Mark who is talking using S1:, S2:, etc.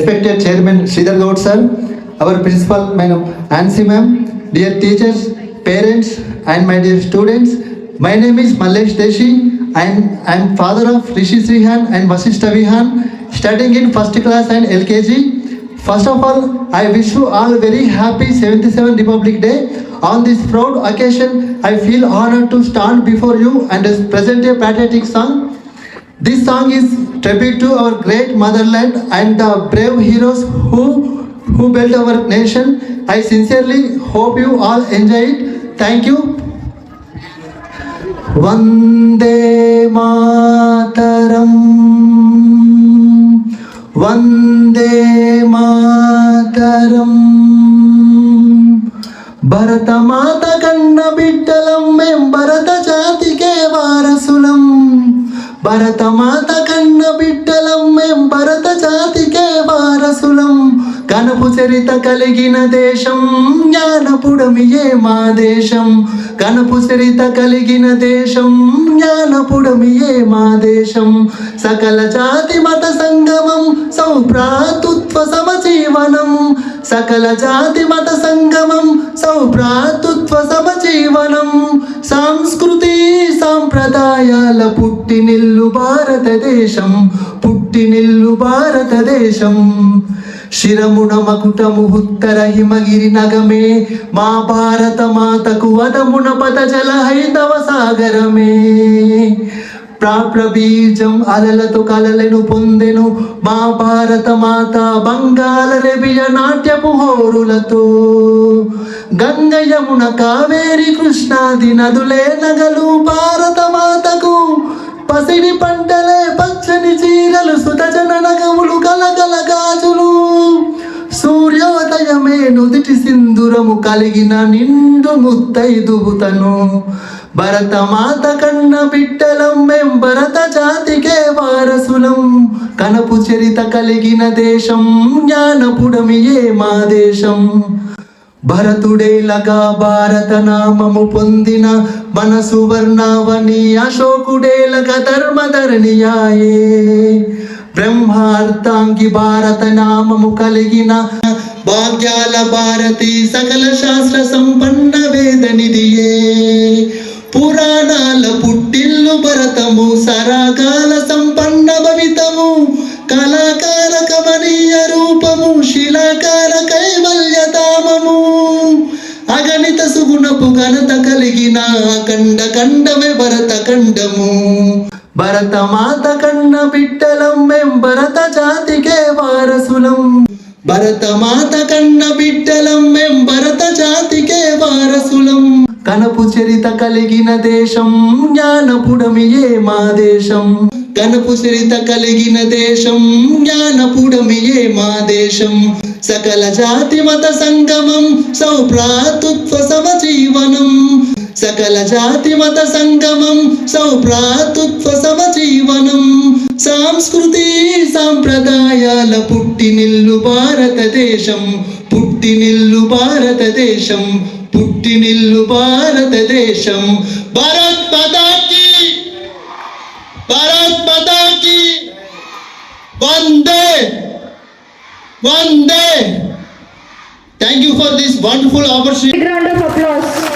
S1: Respected Chairman Sridhar Gaud sir, our Principal Madam Ansi ma'am, dear teachers, parents and my dear students, my name is Mallesh Deshi. I am father of Rishi Srihan and Vasishta Vihan, studying in first class and LKG. First of all, I wish you all very happy 77th Republic Day. On this proud occasion, I feel honored to stand before you and present a patriotic song. This song is tribute to our great motherland and the brave heroes who built our nation. I sincerely hope you all enjoy it. Thank you. Vande Mataram, Vande Mataram. Bharatmata కన్న బిడ్డలం మేం భరత జాతికే వారసులం. భరతమాత కన్న బిడ్డలం మేం భరత జాతికే వారసులం. కనపు చరిత కలిగిన దేశం జ్ఞానపుడమియే మా దేశం. కనపు చరిత కలిగిన దేశం జ్ఞానపుడమియే మా దేశం. సకల జాతి మత సంగమం సౌభ్రాతృత్వ సమజీవనం. సకల జాతి మత సంగమం సౌభ్రాతృత్వ సమజీవనం. సంస్కృతి సాంప్రదాయాల పుట్టినిల్లు భారతదేశం. పుట్టినిల్లు భారతదేశం. శిరమున మకుటము ఉత్తర హిమగిరి నగమే. మా భారత మాతకు వదమున పదజల హైందవ సాగరమే. ప్రాప్రబీజం అలలతో కలలను పొందెను మా భారత మాత బంగాళ రెబియ నాట్యపు హోరులతో. గంగ యమున కావేరి కృష్ణాది నదులే నగలు భారత మాతకు. పసిడి పంటలే పచ్చని చీరలు సుతజన నగములు కలగల గాజులు. సూర్యోదయమే నుదిటి సింధురము కలిగిన నిండు ముత్తైదువుతను. భరత మాత కన్న బిడ్డలం మేం భరత జాతికే వారసులం. కనపు చరిత కలిగిన దేశం జ్ఞానపుడమియే మా దేశం. భరతుడేలగా భారత నామము పొందిన మన సువర్ణావని. అశోకుడేలగా ధర్మధరణియాయే. బ్రహ్మార్థాంగి భారత నామము కలిగిన భాగ్యాల భారతి. సకల శాస్త్ర సంపన్న వేద నిధియే. పురాణాల పుట్టిల్లు భరతము. సరాగాల సంపన్న భవితము. కళాకార కమనీయ రూపము. శిలాకార కైవల్యతామము. అగణిత సుగుణపు ఘనత కలిగిన అఖండ ఖండమే భరత ఖండము. భరత మాత కన్న బిడ్డలం మేం భరత జాతికే వారసులం. భరత మాత కన్న బిడ్డలం మేం భరత జాతికే వారసులం. కనపు చరిత కలిగిన దేశం జ్ఞానపుడమియే మా దేశం. కనపు చరిత కలిగిన దేశం జ్ఞానపుడమియే మా దేశం. సకల జాతి మత సంగమం సౌభ్రాతృత్వ సమజీవనం. సకల జాతి మత సంగమం సౌభ్రాతృత్వ సమజీవనం. సంస్కృతి సాంప్రదాయాల పుట్టినిల్లు భారతదేశం. పుట్టినిల్లు భారతదేశం. పుట్టినిల్లు భారతదేశం. భారత్ మాతా కీ, భారత్ మాతా కీ. వందే వందే. Thank you for this wonderful opportunity.
S2: Big round of applause.